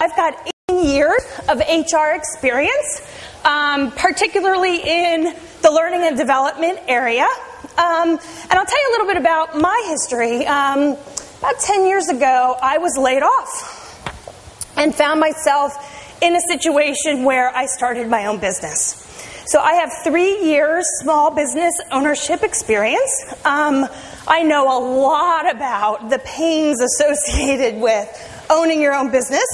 I've got 18 years of HR experience, particularly in the learning and development area. And I'll tell you a little bit about my history. About 10 years ago, I was laid off and found myself in a situation where I started my own business. So I have 3 years small business ownership experience. I know a lot about the pains associated with owning your own business.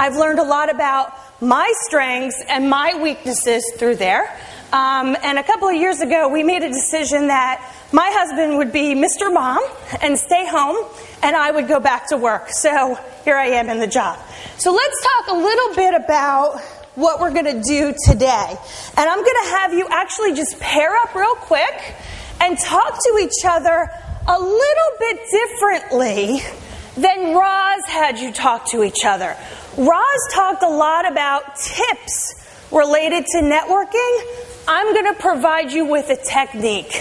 I've learned a lot about my strengths and my weaknesses through there. And a couple of years ago, we made a decision that my husband would be Mr. Mom and stay home, and I would go back to work. So here I am in the job. So let's talk a little bit about what we're going to do today. And I'm going to have you actually just pair up real quick and talk to each other a little bit differently than Roz had you talk to each other. Roz talked a lot about tips related to networking. I'm going to provide you with a technique.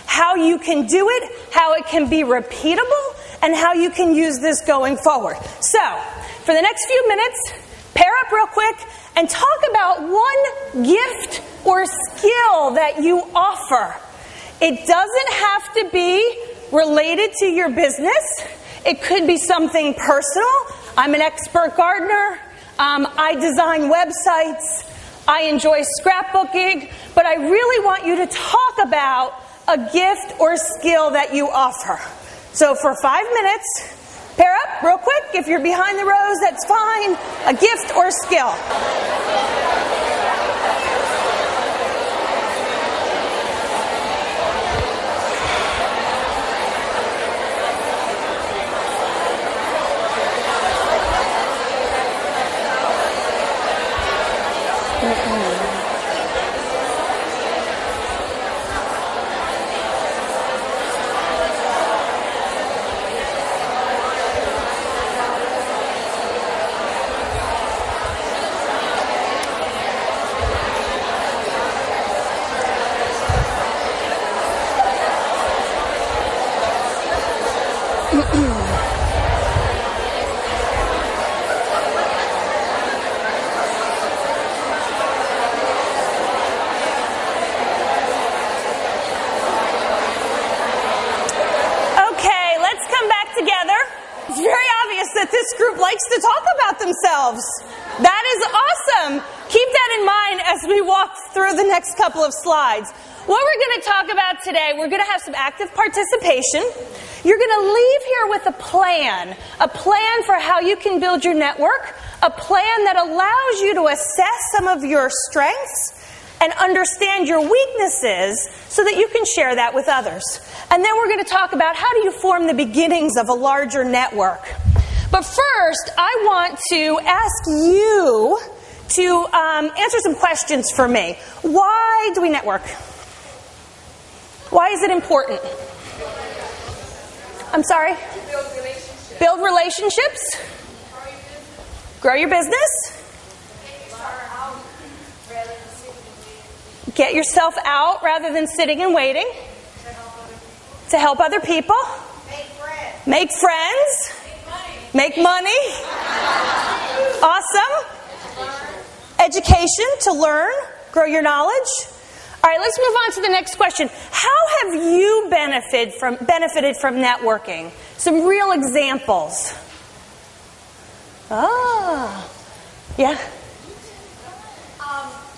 How you can do it, how it can be repeatable, and how you can use this going forward. So, for the next few minutes, pair up real quick and talk about one gift or skill that you offer. It doesn't have to be related to your business. It could be something personal. I'm an expert gardener. I design websites. I enjoy scrapbooking. But I really want you to talk about a gift or skill that you offer. So for 5 minutes, pair up real quick. If you're behind the rows, that's fine. A gift or skill. To talk about themselves. That is awesome. Keep that in mind as we walk through the next couple of slides. What we're going to talk about today, we're going to have some active participation. You're going to leave here with a plan for how you can build your network, a plan that allows you to assess some of your strengths and understand your weaknesses so that you can share that with others. And then we're going to talk about how do you form the beginnings of a larger network. But first, I want to ask you to answer some questions for me. Why do we network? Why is it important? I'm sorry? Build relationships. Build relationships. Grow your business. Get yourself out rather than sitting and waiting. To help other people. Make friends. Make money. Awesome. Education, to learn, grow your knowledge. All right, let's move on to the next question. How have you benefited from networking? Some real examples. Yeah.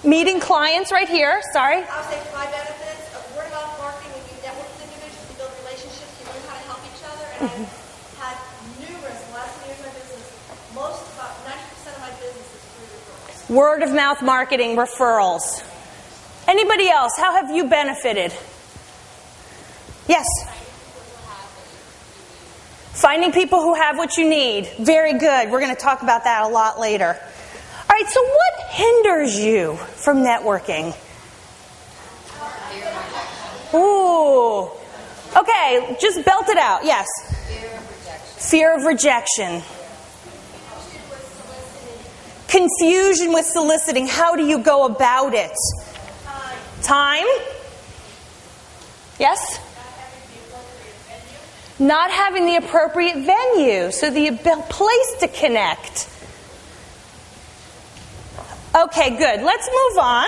Meeting clients right here. Sorry. I'll say 5 benefits of word of mouth marketing. When you network with individuals, you build relationships, you learn how to help each other. And I've had numerous, the last 10 years of my business, about 90% of my business is through referrals. Word of mouth marketing, referrals. Anybody else? How have you benefited? Yes? Finding people who have what you need. Very good. We're going to talk about that a lot later. All right, so what hinders you from networking? Ooh. Okay, just belt it out. Yes. Fear of rejection. Confusion with soliciting. How do you go about it? Time. Yes? Not having the appropriate venue. So the place to connect. Okay, good. Let's move on.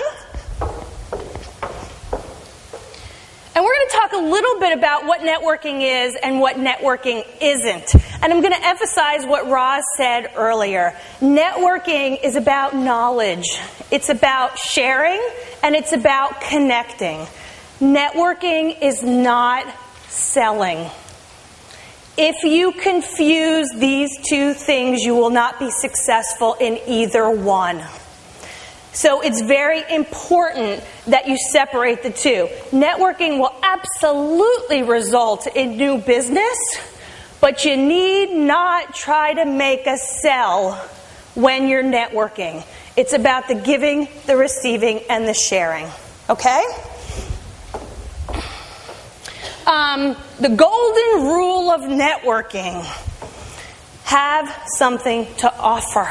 And we're going to talk a little bit about what networking is and what networking isn't. And I'm going to emphasize what Roz said earlier. Networking is about knowledge. It's about sharing, and it's about connecting. Networking is not selling. If you confuse these two things, you will not be successful in either one. So it's very important that you separate the two. Networking will absolutely result in new business, but you need not try to make a sell when you're networking. It's about the giving, the receiving, and the sharing. Okay? The golden rule of networking: have something to offer.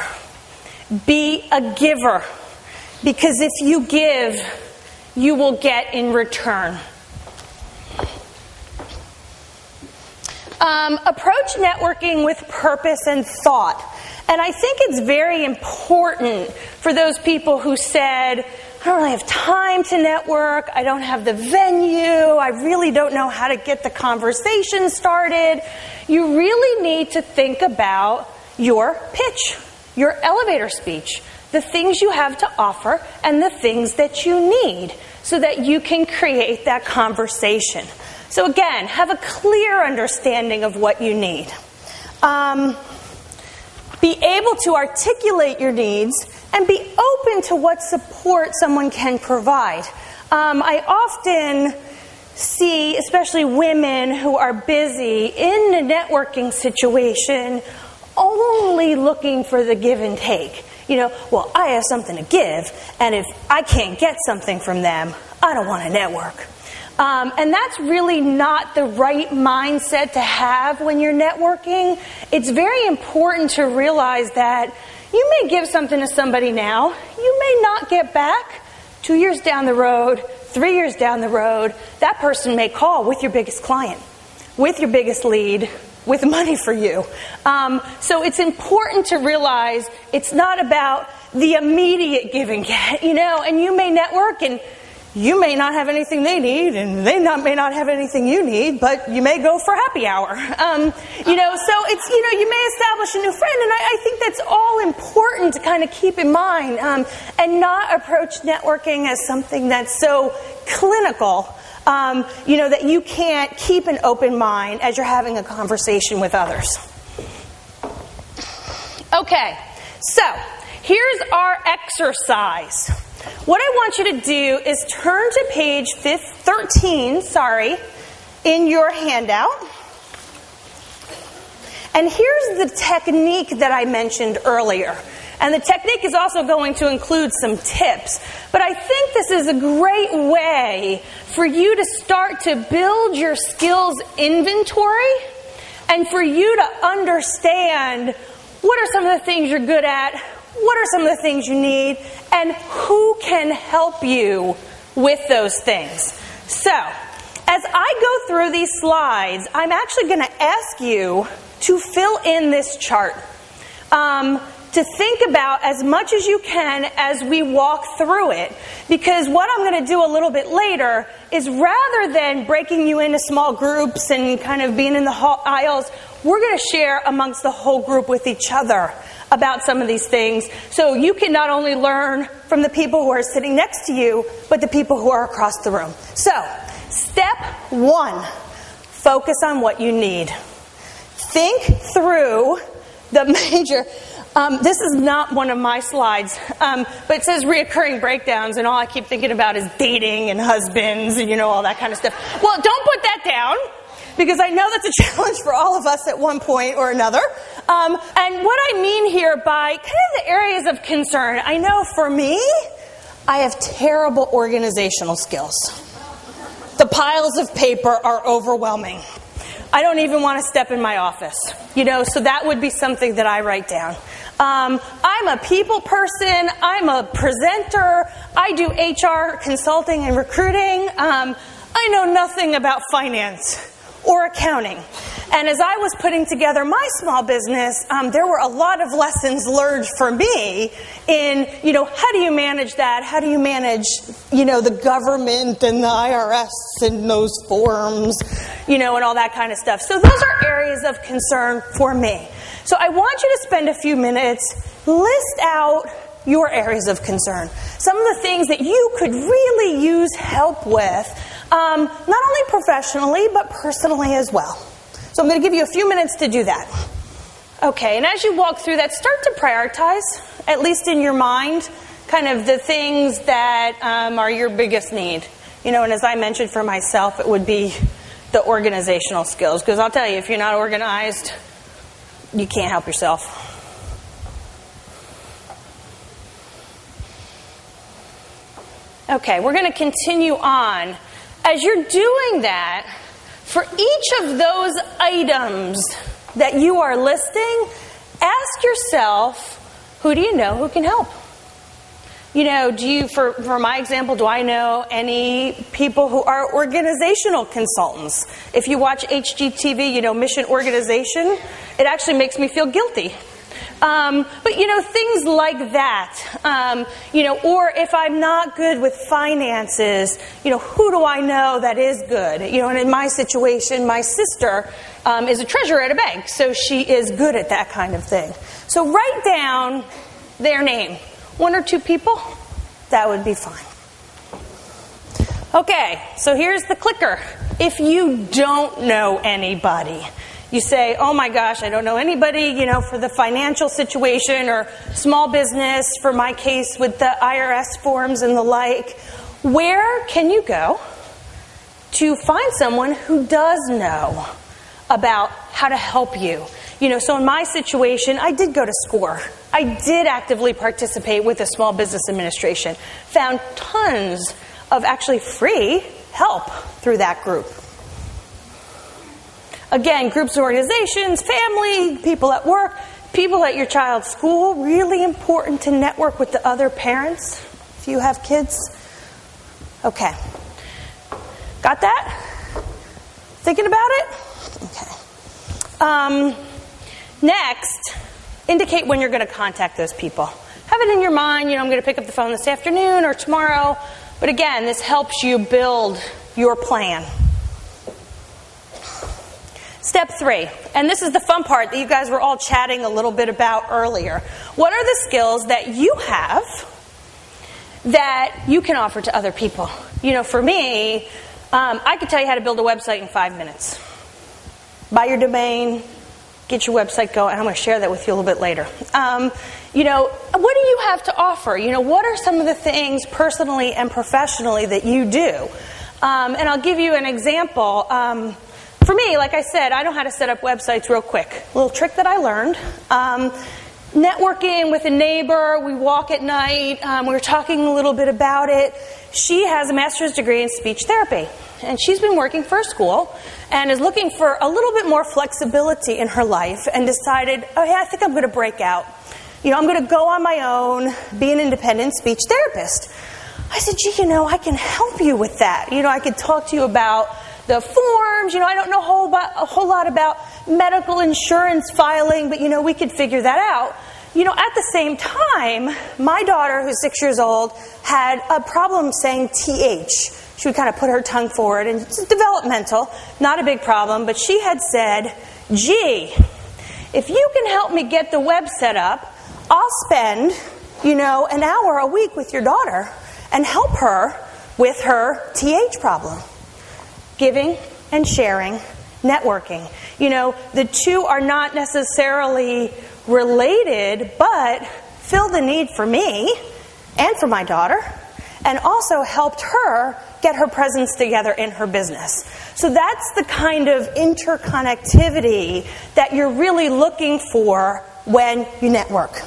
Be a giver. Because if you give, you will get in return. Approach networking with purpose and thought. And I think it's very important for those people who said, I don't really have time to network, I don't have the venue, I really don't know how to get the conversation started. You really need to think about your pitch, your elevator speech, the things you have to offer and the things that you need so that you can create that conversation. So again, have a clear understanding of what you need. Be able to articulate your needs and be open to what support someone can provide. I often see, especially women who are busy in a networking situation, only looking for the give and take. You know, well, I have something to give, and if I can't get something from them, I don't want to network. And that's really not the right mindset to have when you're networking. It's very important to realize that you may give something to somebody now, you may not get back. 2 years down the road, 3 years down the road, that person may call with your biggest client, with your biggest lead, with money for you. So it's important to realize it's not about the immediate give and get, you know, and you may network and you may not have anything they need and they may not have anything you need, but you may go for happy hour. You know, so it's, you know, you may establish a new friend, and I think that's all important to kind of keep in mind, and not approach networking as something that's so clinical, you know, that you can't keep an open mind as you're having a conversation with others. Okay, so here's our exercise. What I want you to do is turn to page 13, in your handout. And here's the technique that I mentioned earlier. And the technique is also going to include some tips. But I think this is a great way for you to start to build your skills inventory and for you to understand what are some of the things you're good at, what are some of the things you need, and who can help you with those things. So, as I go through these slides, I'm actually going to ask you to fill in this chart. To think about as much as you can as we walk through it. Because what I'm going to do a little bit later is, rather than breaking you into small groups and kind of being in the aisles, we're going to share amongst the whole group with each other about some of these things. So you can not only learn from the people who are sitting next to you, but the people who are across the room. So, step 1, focus on what you need. Think through the major... this is not one of my slides, but it says reoccurring breakdowns, and all I keep thinking about is dating and husbands and, you know, all that kind of stuff. Well, don't put that down, because I know that's a challenge for all of us at one point or another. And what I mean here by kind of the areas of concern, I know for me, I have terrible organizational skills. The piles of paper are overwhelming. I don't even want to step in my office, you know, so that would be something that I write down. I'm a people person. I'm a presenter. I do HR consulting and recruiting. I know nothing about finance or accounting. And as I was putting together my small business, there were a lot of lessons learned for me in, how do you manage that? How do you manage, the government and the IRS and those forms, and all that kind of stuff. So those are areas of concern for me. So I want you to spend a few minutes, list out your areas of concern. Some of the things that you could really use help with, not only professionally, but personally as well. So I'm going to give you a few minutes to do that. Okay, and as you walk through that, start to prioritize, at least in your mind, kind of the things that are your biggest need. And as I mentioned for myself, it would be the organizational skills. Because I'll tell you, if you're not organized, you can't help yourself. Okay, we're going to continue on. As you're doing that, for each of those items that you are listing, ask yourself, who do you know who can help? For my example, do I know any people who are organizational consultants? If you watch HGTV, Mission Organization, it actually makes me feel guilty. But things like that, or if I'm not good with finances, who do I know that is good? And in my situation, my sister is a treasurer at a bank, so she is good at that kind of thing. So write down their name. 1 or 2 people, that would be fine. Okay, so here's the clicker. If you don't know anybody, you say, oh my gosh, I don't know anybody, for the financial situation or small business, for my case with the IRS forms and the like. Where can you go to find someone who does know about how to help you? So in my situation, I did go to SCORE. I did actively participate with the Small Business Administration. Found tons of actually free help through that group. Again, groups and organizations, family, people at work, people at your child's school. Really important to network with the other parents if you have kids. Okay. Got that? Thinking about it? Okay. Next, indicate when you're going to contact those people. Have it in your mind, I'm going to pick up the phone this afternoon or tomorrow. But again, this helps you build your plan. Step 3, and this is the fun part that you guys were all chatting a little bit about earlier. What are the skills that you have that you can offer to other people? For me, I could tell you how to build a website in 5 minutes. Buy your domain, get your website going, and I'm going to share that with you a little bit later. What do you have to offer? What are some of the things personally and professionally that you do? And I'll give you an example. For me, like I said, I know how to set up websites real quick. A little trick that I learned. Networking with a neighbor, we walk at night, we were talking a little bit about it. She has a master's degree in speech therapy, and she's been working for a school and is looking for a little bit more flexibility in her life and decided, I think I'm going to break out. I'm going to go on my own, be an independent speech therapist. I said, I can help you with that. I could talk to you about the forms, I don't know a whole lot about medical insurance filing, but, we could figure that out. At the same time, my daughter, who's 6 years old, had a problem saying TH. She would kind of put her tongue forward, and it's developmental, not a big problem, but she had said, gee, if you can help me get the web set up, I'll spend, an hour a week with your daughter and help her with her TH problem. Giving and sharing, networking. The two are not necessarily related, but fill the need for me and for my daughter, and also helped her get her presence together in her business. So that's the kind of interconnectivity that you're really looking for when you network.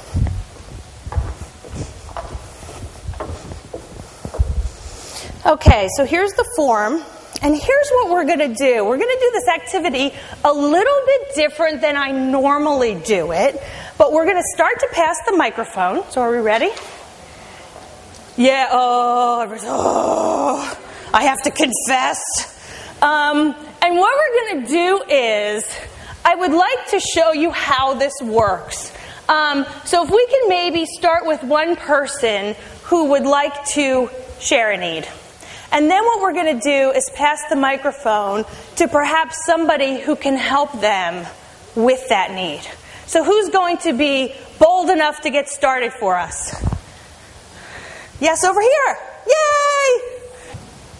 Okay, so here's the form. And here's what we're going to do. We're going to do this activity a little bit different than I normally do it. But we're going to start to pass the microphone. So are we ready? Yeah, I have to confess. And what we're going to do is I would like to show you how this works. So if we can maybe start with one person who would like to share a need. And then what we're going to do is pass the microphone to perhaps somebody who can help them with that need. So who's going to be bold enough to get started for us? Yes, over here. Yay!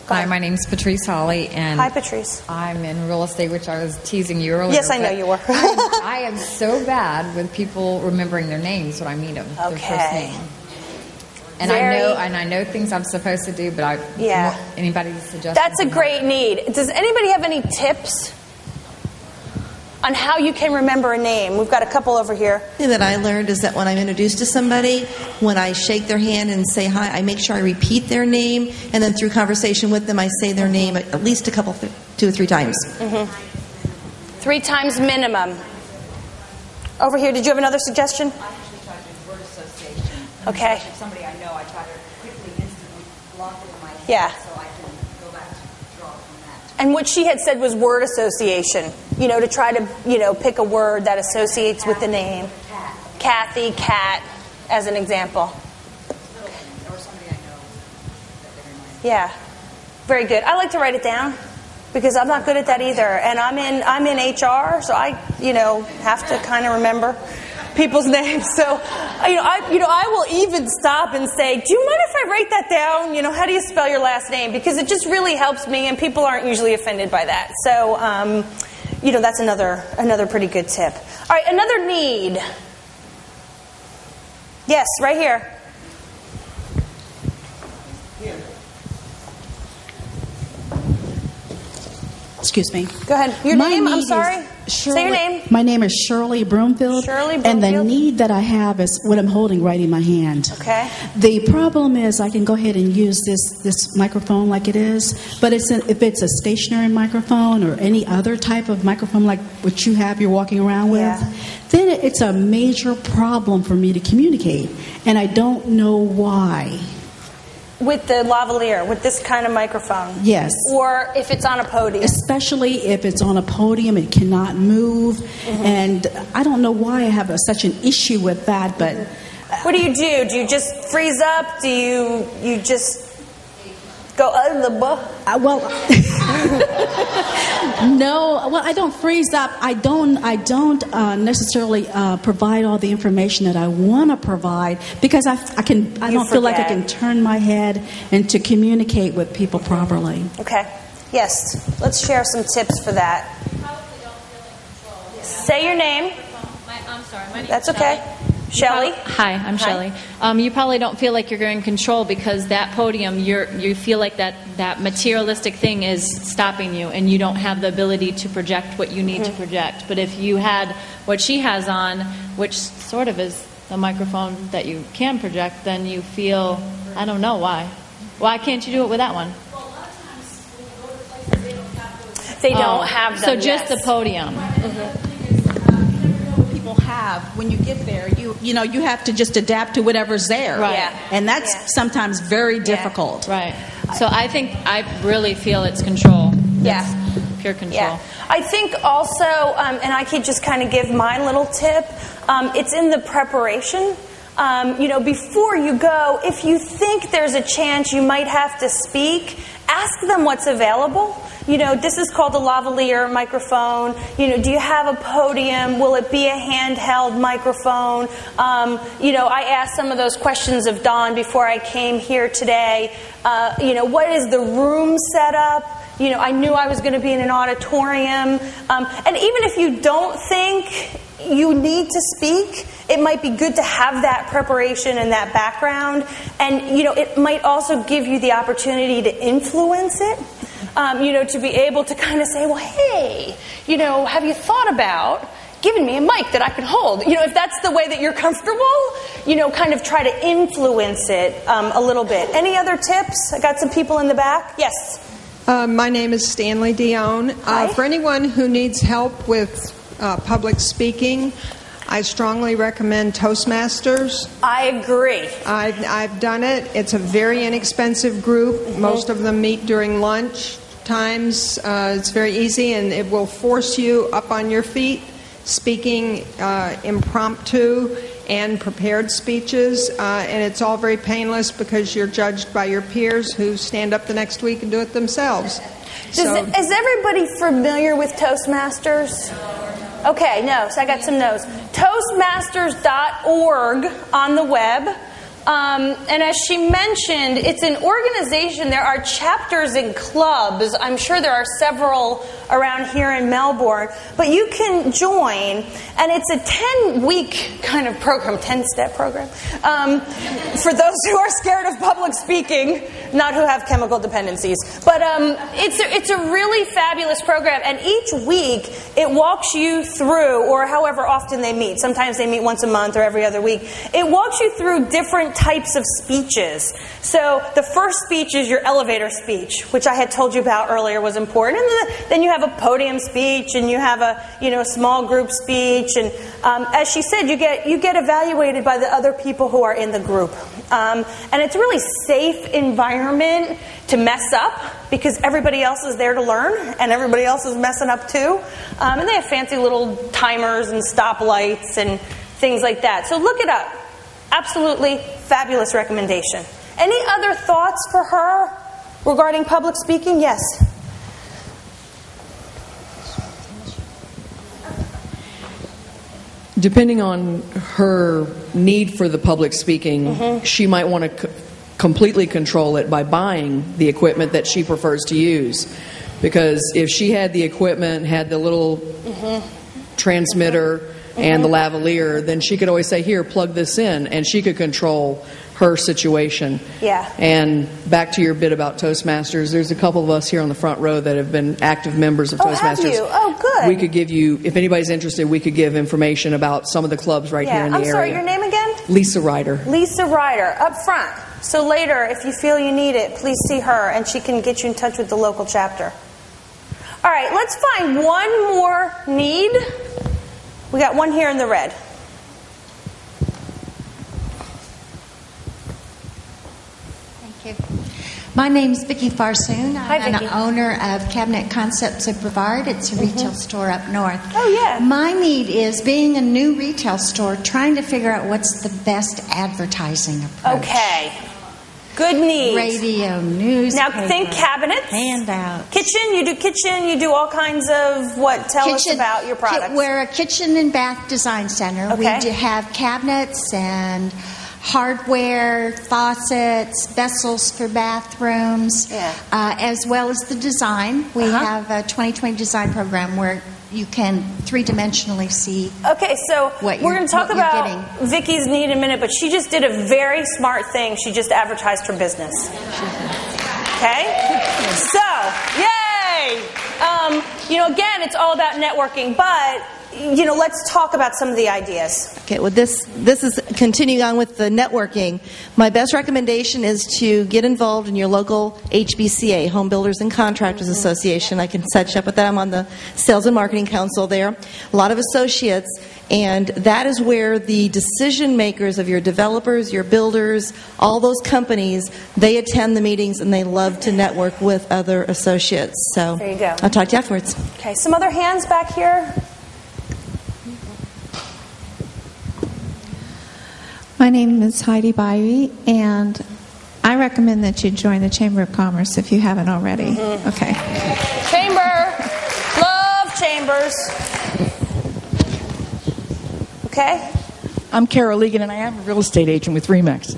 Hi, my name's Patrice Holly, and hi, Patrice. I'm in real estate, which I was teasing you earlier. Yes, I know you were. I am so bad with people remembering their names when I meet them, their first name. And I know things I'm supposed to do, but anybody suggest? That's a great need. Does anybody have any tips on how you can remember a name? We've got a couple over here. The thing that I learned is that when I'm introduced to somebody, when I shake their hand and say hi, I make sure I repeat their name, and then through conversation with them, I say their name at least 2 or 3 times. 3 times minimum. Over here, did you have another suggestion? I actually try to do word association. Okay. If somebody I know, I try to quickly, instantly block it in my head so I can go back to draw from that. And what she had said was word association. To try to, pick a word that associates with the name. Kathy, Kat, as an example. Or somebody I know that they remind me. Yeah. Very good. I like to write it down because I'm not good at that either. And I'm in HR, so I, have to kind of remember people's names. So, I will even stop and say, do you mind if I write that down? How do you spell your last name? Because it just really helps me, and people aren't usually offended by that. So, that's another pretty good tip. All right, another need. Yes, right here. Excuse me. Go ahead. Your name? I'm sorry. Say your name. My name is Shirley Broomfield. Shirley Broomfield. And the need that I have is what I'm holding right in my hand. Okay. The problem is I can go ahead and use this microphone like it is, but if it's a stationary microphone or any other type of microphone like what you have you're walking around with, then it's a major problem for me to communicate. And I don't know why. With the lavalier, with this kind of microphone? Yes. Or if it's on a podium? Especially if it's on a podium, it cannot move. And I don't know why I have such an issue with that, but... What do? Do you just freeze up? Do you just go under the book? No. Well, I don't freeze up. I don't necessarily provide all the information that I want to provide because I don't feel like I can turn my head and to communicate with people properly. Okay. Yes. Let's share some tips for that. Say your name. I'm sorry. My name That's is okay. Shelley. Hi, I'm Shelley. You probably don't feel like you're in control because that podium, you feel like that materialistic thing is stopping you, and you don't have the ability to project what you need to project. But if you had what she has on, which sort of is the microphone that you can project, then you feel, I don't know why. Why can't you do it with that one? Well, a lot of times when you go to places, they don't have those. They don't have them. So just the podium. Have when you get there, you have to just adapt to whatever's there, right? Yeah. And that's sometimes very difficult, right? So I really feel it's control. It's pure control. Yeah. I think also, and I could just kind of give my little tip. It's in the preparation. Before you go, if you think there's a chance you might have to speak, ask them what's available. This is called a lavalier microphone. Do you have a podium? Will it be a handheld microphone? I asked some of those questions of Dawn before I came here today. What is the room set up? I knew I was going to be in an auditorium. And even if you don't think you need to speak, it might be good to have that preparation and that background. And, it might also give you the opportunity to influence it. To be able to kind of say, well, hey, have you thought about giving me a mic that I can hold? If that's the way that you're comfortable, kind of try to influence it a little bit. Any other tips? I got some people in the back. Yes. My name is Stanley Dion. For anyone who needs help with public speaking, I strongly recommend Toastmasters. I agree. I've done it. It's a very inexpensive group. Most of them meet during lunch times. It's very easy, and it will force you up on your feet speaking impromptu and prepared speeches, and it's all very painless because you're judged by your peers who stand up the next week and do it themselves. Is everybody familiar with Toastmasters? Okay, no, so I got some no's. Toastmasters.org on the web. And as she mentioned, it's an organization. There are chapters and clubs. I'm sure there are several around here in Melbourne. But you can join, and it's a 10-week kind of program, 10-step program, for those who are scared of public speaking, not who have chemical dependencies. But it's a really fabulous program, and each week it walks you through, or however often they meet. Sometimes they meet once a month or every other week. It walks you through different types of speeches. So the first speech is your elevator speech, which I had told you about earlier was important. And then you have a podium speech, and you have a small group speech. And as she said, you get evaluated by the other people who are in the group. And it's a really safe environment to mess up because everybody else is there to learn, and everybody else is messing up too. And they have fancy little timers and stoplights and things like that. So look it up. Absolutely fabulous recommendation. Any other thoughts for her regarding public speaking? Yes. Depending on her need for the public speaking, she might want to completely control it by buying the equipment that she prefers to use. Because if she had the equipment, had the little transmitter and the lavalier, then she could always say, here, plug this in, and she could control her situation. Yeah. And back to your bit about Toastmasters, there's a couple of us here on the front row that have been active members of Toastmasters. Have you? Oh, good. We could give you, if anybody's interested, we could give information about some of the clubs right here in the area. I'm sorry, your name again? Lisa Ryder. Lisa Ryder, up front. So later, if you feel you need it, please see her, and she can get you in touch with the local chapter. All right, let's find one more need. We got one here in the red. Thank you. My name's Vicki Farsoon. I'm Vicki. an owner of Cabinet Concepts of Brevard. It's a retail store up north. Oh, yeah. My need is, being a new retail store, trying to figure out what's the best advertising approach. Okay. Good need. Radio, newspaper. Now think cabinets. Handouts. Kitchen, you do all kinds of what? Tell us about your products. We're a kitchen and bath design center. Okay. We do have cabinets and hardware, faucets, vessels for bathrooms, as well as the design. We have a 2020 design program where you can three-dimensionally see. Okay, so we're going to talk about getting. Vicki's need in a minute, but she just did a very smart thing. She just advertised her business. Okay? So, yay! Again, it's all about networking, but let's talk about some of the ideas. Okay, well, this is continuing on with the networking. My best recommendation is to get involved in your local HBCA, Home Builders and Contractors Association. I can set you up with that. I'm on the Sales and Marketing Council there. A lot of associates, and that is where the decision makers of your developers, your builders, all those companies, they attend the meetings and they love to network with other associates. So there you go. I'll talk to you afterwards. Okay, some other hands back here. My name is Heidi Bivey, and I recommend that you join the Chamber of Commerce if you haven't already. Okay. Chamber. Love chambers. Okay. I'm Carol Egan, and I am a real estate agent with RE/MAX.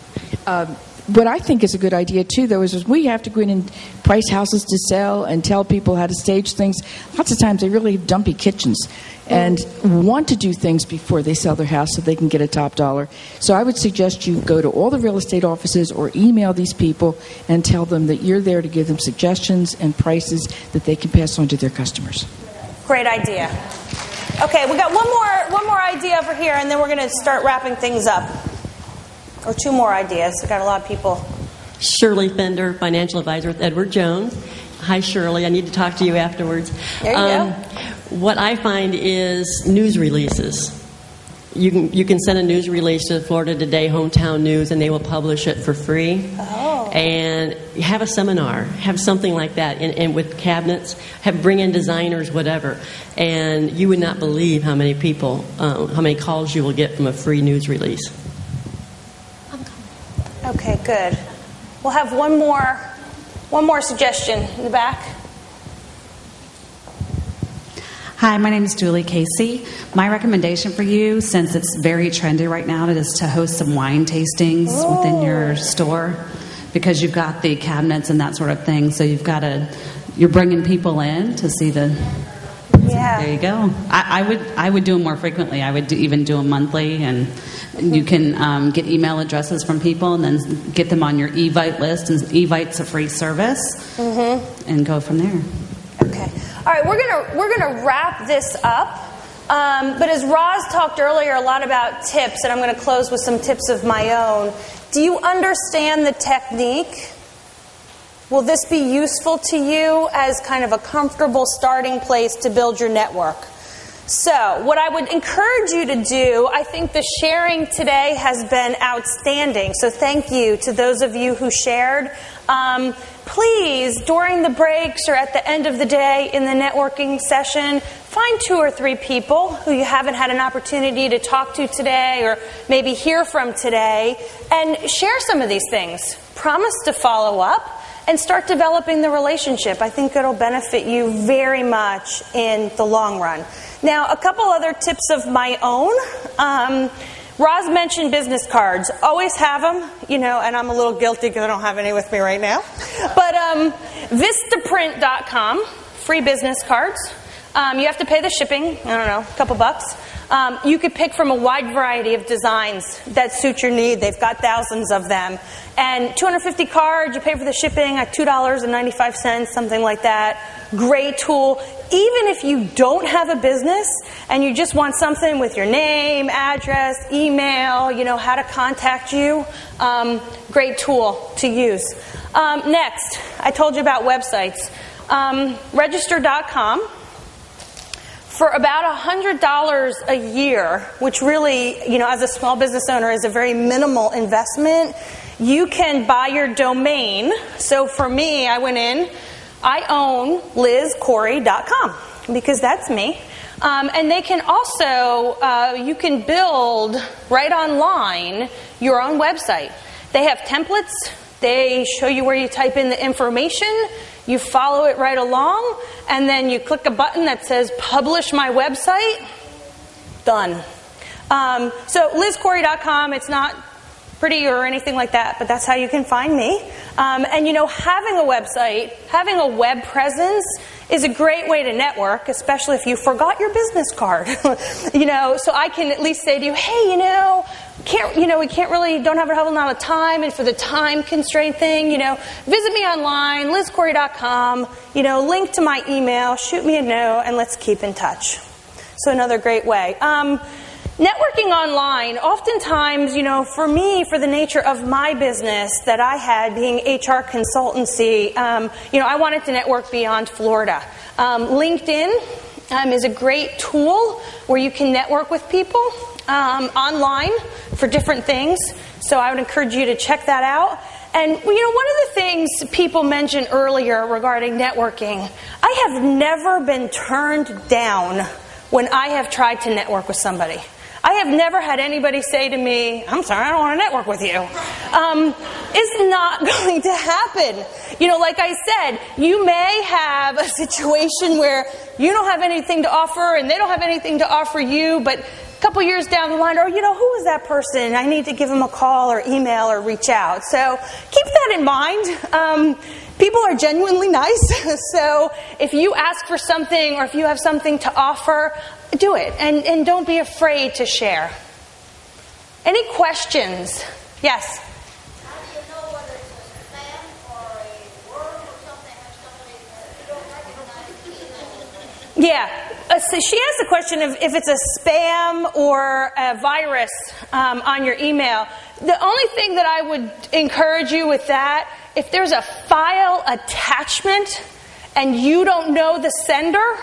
What I think is a good idea, too, though, is we have to go in and price houses to sell and tell people how to stage things. Lots of times they really have dumpy kitchens and want to do things before they sell their house so they can get a top dollar. So I would suggest you go to all the real estate offices or email these people and tell them that you're there to give them suggestions and prices that they can pass on to their customers. Great idea. Okay, we got one more idea over here, and then we're going to start wrapping things up. Or two more ideas. We've got a lot of people. Shirley Fender, financial advisor with Edward Jones. Hi, Shirley. I need to talk to you afterwards. There you go. What I find is news releases. You can send a news release to Florida Today, Hometown News, and they will publish it for free. Oh. and have a seminar, have something like that, and with cabinets, bring in designers, whatever, and you would not believe how many people, how many calls you will get from a free news release. Okay, good. We'll have one more suggestion in the back. Hi, my name is Julie Casey. My recommendation for you, since it's very trendy right now, is to host some wine tastings within your store, because you've got the cabinets and that sort of thing. So you're bringing people in to see the. Yeah. There you go. I would do them more frequently. I would even do them monthly, and you can get email addresses from people and then get them on your Evite list. And Evite's a free service, and go from there. Okay. All right, we're gonna wrap this up. But as Roz talked earlier a lot about tips, and I'm going to close with some tips of my own. Do you understand the technique? Will this be useful to you as kind of a comfortable starting place to build your network? So, what I would encourage you to do, I think the sharing today has been outstanding. So thank you to those of you who shared. Please, during the breaks or at the end of the day in the networking session, find 2 or 3 people who you haven't had an opportunity to talk to today or maybe hear from today, and share some of these things. Promise to follow up and start developing the relationship. I think it'll benefit you very much in the long run. Now, a couple other tips of my own. Roz mentioned business cards. Always have them, and I'm a little guilty because I don't have any with me right now. But Vistaprint.com, free business cards. You have to pay the shipping, I don't know, a couple bucks. You could pick from a wide variety of designs that suit your need. They've got thousands of them. And 250 cards, you pay for the shipping at $2.95, something like that. Great tool. Even if you don't have a business and you just want something with your name, address, email, how to contact you, great tool to use. Next, I told you about websites. Register.com. For about $100 a year, which really, as a small business owner is a very minimal investment, you can buy your domain. So for me, I went in, I own LizCorey.com because that's me. And they can also, you can build right online your own website. They have templates. They show you where you type in the information. You follow it right along, and then you click a button that says publish my website. Done. So LizCorey.com, it's not pretty or anything like that, but that's how you can find me. And having a website, having a web presence is a great way to network, especially if you forgot your business card. So I can at least say to you, hey, we don't have a whole lot of time, and for the time constraint thing, visit me online, LizCorey.com, link to my email, shoot me a note, and let's keep in touch. So another great way. Networking online, oftentimes, for me, for the nature of my business that I had being HR consultancy, I wanted to network beyond Florida. LinkedIn is a great tool where you can network with people online for different things. So I would encourage you to check that out. And, one of the things people mentioned earlier regarding networking, I have never been turned down when I have tried to network with somebody. I have never had anybody say to me, I'm sorry, I don't want to network with you. It's not going to happen. Like I said, you may have a situation where you don't have anything to offer and they don't have anything to offer you, but a couple years down the line, who is that person? I need to give them a call or email or reach out. So keep that in mind. People are genuinely nice. So if you ask for something or if you have something to offer, do it. And don't be afraid to share. Any questions? Yes? How do you know whether it's a spam or a worm or something or somebody that you don't recognize? Yeah. So she asked the question of if it's a spam or a virus on your email. The only thing that I would encourage you with that, if there's a file attachment and you don't know the sender,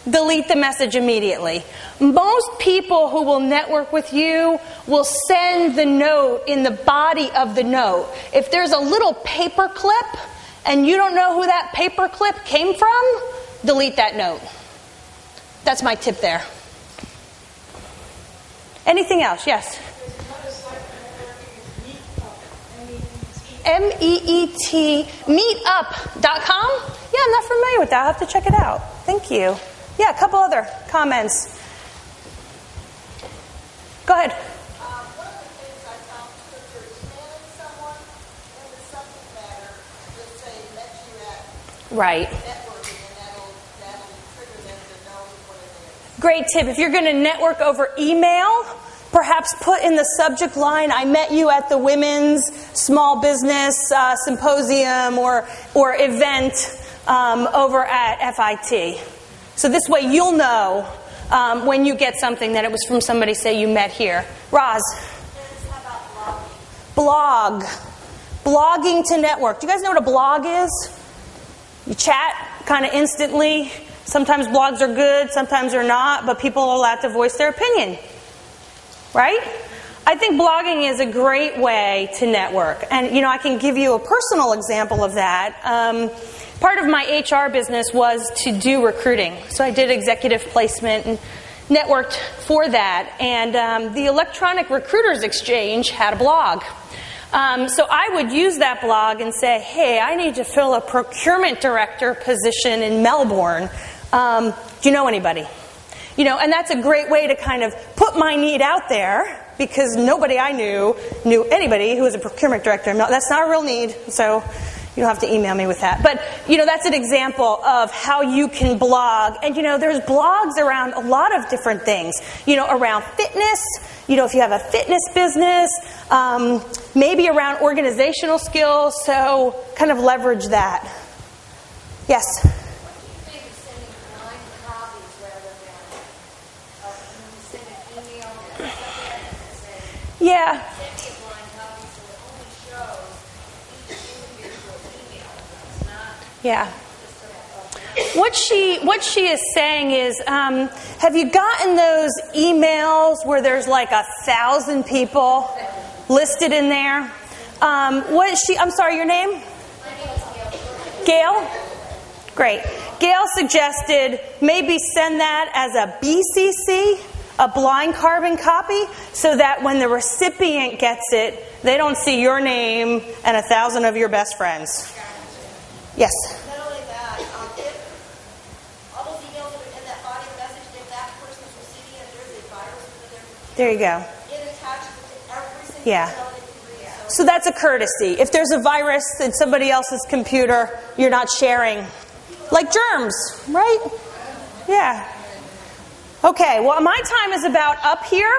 delete the message immediately. Most people who will network with you will send the note in the body of the note. If there's a little paper clip and you don't know who that paper clip came from, delete that note. That's my tip there. Anything else? Yes? MEET, meetup.com? Yeah, I'm not familiar with that. I'll have to check it out. Thank you. Yeah, a couple other comments. Go ahead. One of the things I found is if you're emailing someone in the subject matter, let's say met you at networking, and that'll trigger them to know what it is. Great tip. If you're going to network over email, perhaps put in the subject line, I met you at the Women's Small Business Symposium or event over at FIT. So this way you'll know when you get something that it was from somebody, say, you met here. Roz? Blog. Blogging to network. Do you guys know what a blog is? You chat kind of instantly. Sometimes blogs are good, sometimes they're not, but people are allowed to voice their opinion. Right? I think blogging is a great way to network. And, I can give you a personal example of that. Part of my HR business was to do recruiting. So I did executive placement and networked for that. And the Electronic Recruiters Exchange had a blog. So I would use that blog and say, hey, I need to fill a procurement director position in Melbourne. Do you know anybody? And that's a great way to kind of put my need out there, because nobody I knew anybody who was a procurement director. That's not a real need, so you don't have to email me with that. But, that's an example of how you can blog. And, there's blogs around a lot of different things. Around fitness, if you have a fitness business, maybe around organizational skills, so kind of leverage that. Yes? Yeah. Yeah. What she is saying is, have you gotten those emails where there's like 1,000 people listed in there? What is she? I'm sorry, your name? Gail? Great. Gail suggested maybe send that as a BCC, a blind carbon copy, so that when the recipient gets it, they don't see your name and 1,000 of your best friends. Yes? Not only that, if all those emails that are in that body of message, if that person's receiving it, there's a virus within their computer. There you go. It attaches to every single email that you read. So that's a courtesy. If there's a virus in somebody else's computer, you're not sharing. Like germs, right? Yeah. Okay, well, my time is about up here.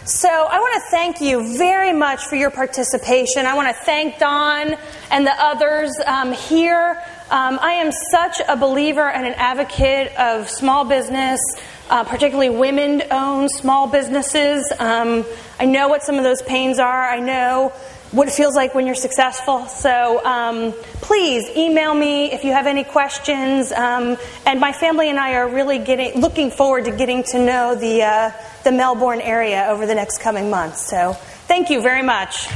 So I want to thank you very much for your participation. I want to thank Don and the others here. I am such a believer and an advocate of small business, particularly women-owned small businesses. I know what some of those pains are. I know what it feels like when you're successful. So please email me if you have any questions. And my family and I are really looking forward to getting to know the Melbourne area over the next coming months. So thank you very much.